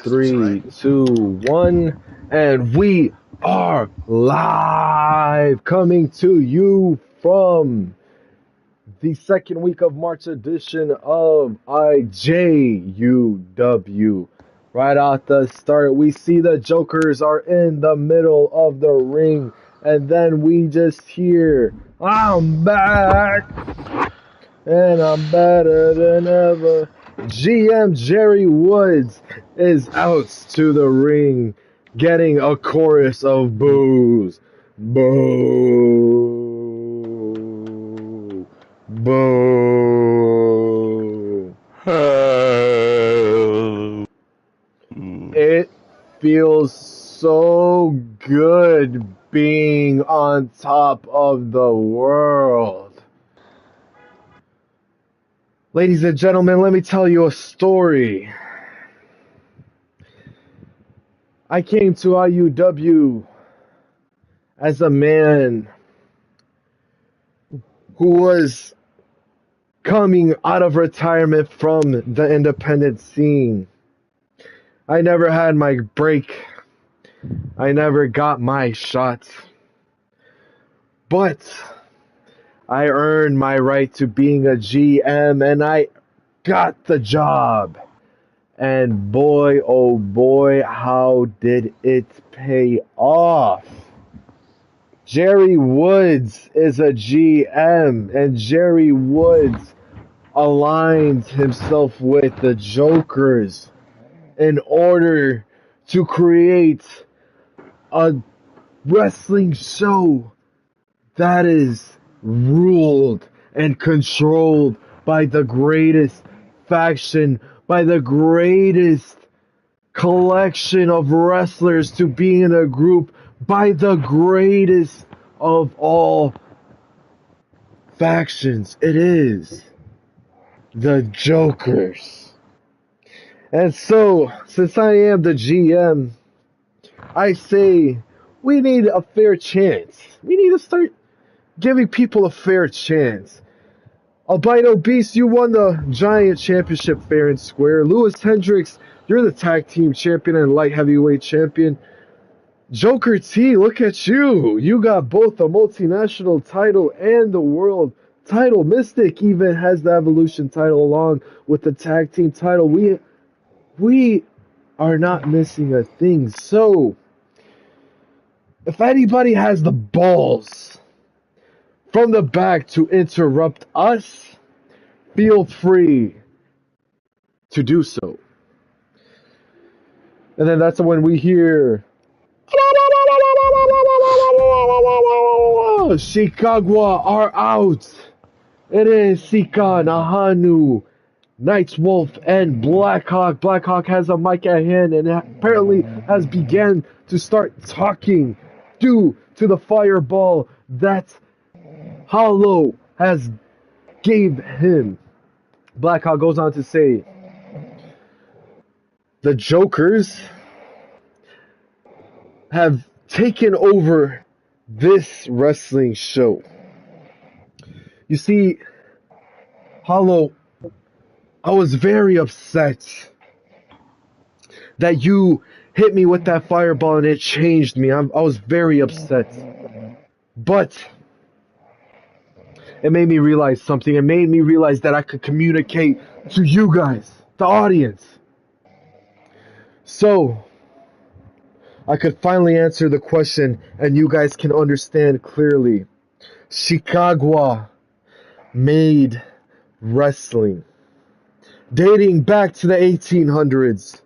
3, 2, 1, and we are live, coming to you from the second week of March edition of IUW. Right out the start, we see the Jokers are in the middle of the ring, and then we just hear, "I'm back, and I'm better than ever." GM Jerry Woods is out to the ring, getting a chorus of boos. Boo. Boo. It feels so good being on top of the world. Ladies and gentlemen, let me tell you a story. I came to IUW as a man who was coming out of retirement from the independent scene. I never had my break. I never got my shot. But I earned my right to being a GM, and I got the job. And boy, oh boy, how did it pay off? Jerry Woods is a GM, and Jerry Woods aligned himself with the Jokers in order to create a wrestling show that is ruled and controlled by the greatest faction, by the greatest collection of wrestlers to be in a group, by the greatest of all factions. It is the Jokers. And so, since I am the GM, I say we need a fair chance. We need to start giving people a fair chance. Albino Beast, you won the Giant Championship fair and square. Lewis Hendricks, you're the tag team champion and light heavyweight champion. Joker T, look at you. You got both the multinational title and the world title. Mystic even has the Evolution title along with the tag team title. We are not missing a thing. So, if anybody has the balls from the back to interrupt us, feel free to do so. And then that's when we hear Chicago are out. It is Sika, Nahanu, Night's Wolf, and Blackhawk. Blackhawk has a mic at hand and apparently has began to start talking due to the fireball that Hollow has gave him. Blackhawk goes on to say, the Jokers have taken over this wrestling show. You see, Hollow, I was very upset that you hit me with that fireball and it changed me. I was very upset. But it made me realize something. It made me realize that I could communicate to you guys, the audience. So, I could finally answer the question and you guys can understand clearly. Chicago made wrestling dating back to the 1800s,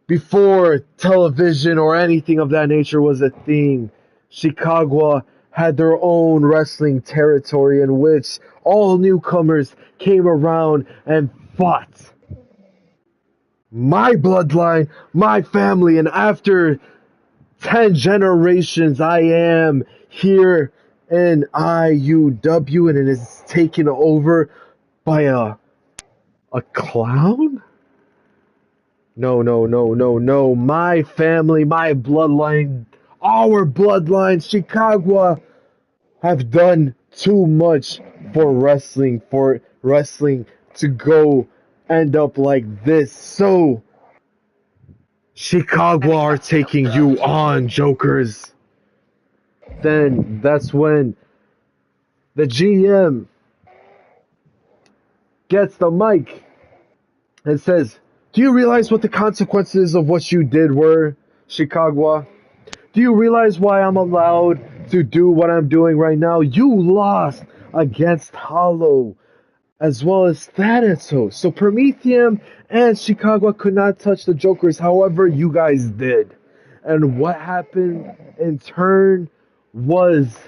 before television or anything of that nature was a thing. Chicago had their own wrestling territory in which all newcomers came around and fought. My bloodline, my family, and after 10 generations, I am here in IUW, and it is taken over by a clown? No. My family, my bloodline, our bloodline, Chicago, have done too much for wrestling to go end up like this. So, Chicago are taking you on, Jokers. Then that's when the GM gets the mic and says, "Do you realize what the consequences of what you did were, Chicago? Do you realize why I'm allowed to do what I'm doing right now? You lost against Hollow as well as Thanatos. So Prometheum and Chicago could not touch the Jokers. However, you guys did. And what happened in turn was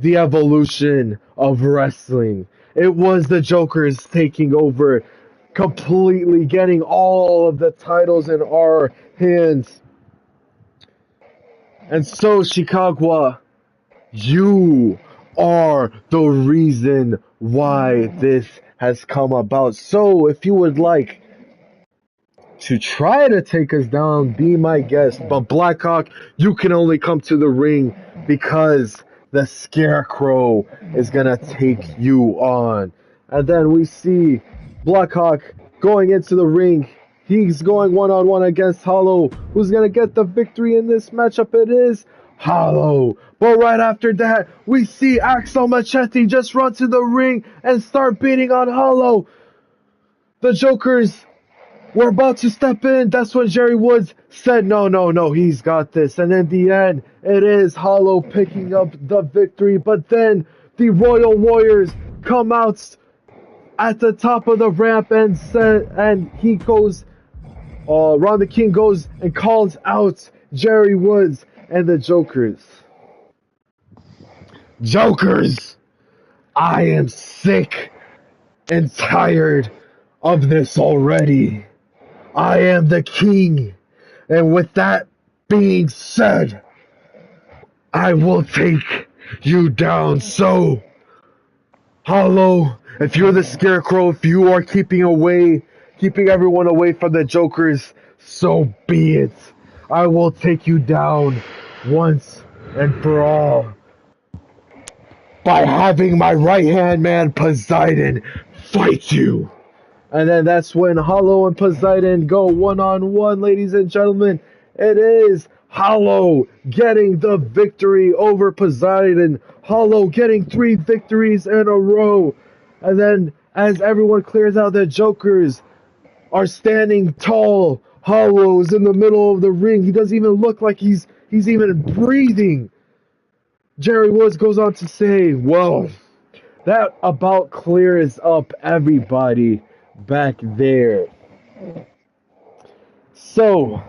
the evolution of wrestling. It was the Jokers taking over, completely getting all of the titles in our hands. And so, Chicago, you are the reason why this has come about. So, if you would like to try to take us down, be my guest. But Blackhawk, you can only come to the ring because the Scarecrow is gonna take you on. And then we see Blackhawk going into the ring. He's going one-on-one against Hollow. Who's gonna get the victory in this matchup? It is Hollow. But right after that, we see Axel Machete just run to the ring and start beating on Hollow. The Jokers were about to step in. That's when Jerry Woods said, no, he's got this. And in the end, it is Hollow picking up the victory. But then the Royal Warriors come out at the top of the ramp and he goes, Ron the King goes and calls out Jerry Woods and the Jokers. Jokers, I am sick and tired of this already. I am the king, and with that being said, I will take you down. So, Hollow, if you're the Scarecrow, if you are keeping everyone away from the Jokers, so be it. I will take you down once and for all by having my right-hand man Poseidon fight you. And then that's when Hollow and Poseidon go one-on-one, ladies and gentlemen. It is Hollow getting the victory over Poseidon. Hollow getting 3 victories in a row. And then as everyone clears out, the Jokers are standing tall. Hollow's in the middle of the ring. He doesn't even look like he's even breathing. Jerry Woods goes on to say, well, that about clears up everybody back there. So,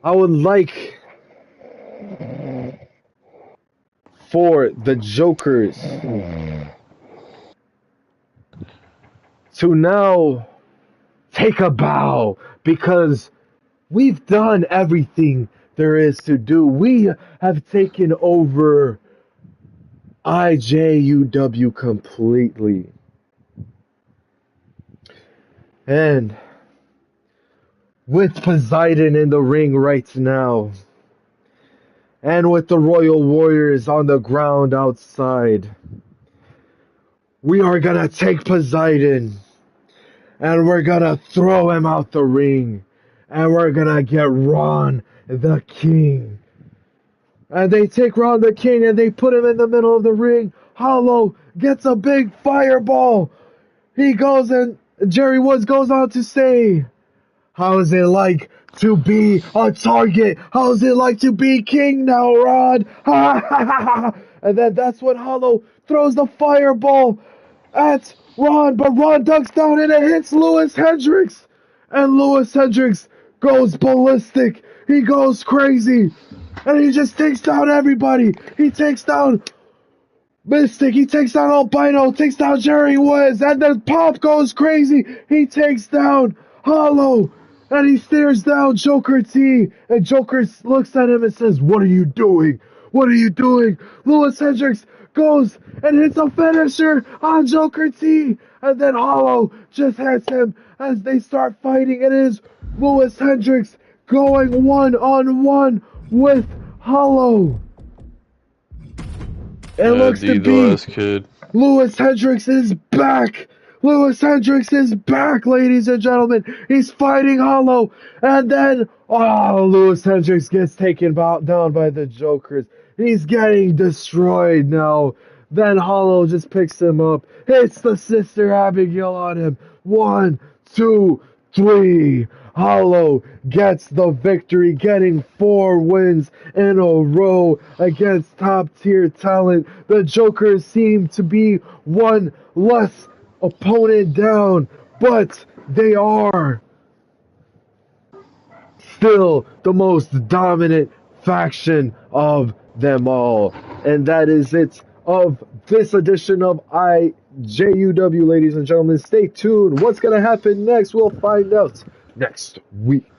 I would like for the Jokers to now take a bow because we've done everything there is to do. We have taken over IJUW completely. And with Poseidon in the ring right now, and with the Royal Warriors on the ground outside, we are gonna take Poseidon and we're gonna throw him out the ring and we're gonna get Ron the King. And they take Ron the King and they put him in the middle of the ring. Hollow gets a big fireball. He goes and Jerry Woods goes on to say, how is it like to be a target? How is it like to be king now, Ron? And then that's when Hollow throws the fireball at Ron, but Ron ducks down and it hits Lewis Hendricks. And Lewis Hendricks goes ballistic. He goes crazy. And he just takes down everybody. He takes down Mystic, he takes down Albino, takes down Jerry Woods, and then Pop goes crazy. He takes down Hollow, and he stares down Joker T, and Joker looks at him and says, what are you doing? What are you doing? Lewis Hendricks goes and hits a finisher on Joker T, and then Hollow just hits him as they start fighting. It is Lewis Hendricks going one-on-one with Hollow. It looks to be kid. Lewis Hendricks is back Lewis Hendricks is back, ladies and gentlemen. He's fighting Hollow. And then, Lewis Hendricks gets taken down by the Jokers. He's getting destroyed now. Then Hollow just picks him up, hits the Sister Abigail on him. 1, 2, 3. Hollow gets the victory, getting 4 wins in a row against top-tier talent. The Jokers seem to be one less opponent down, but they are still the most dominant faction of them all. And that is it of this edition of IJUW, ladies and gentlemen. Stay tuned. What's going to happen next? We'll find out next week.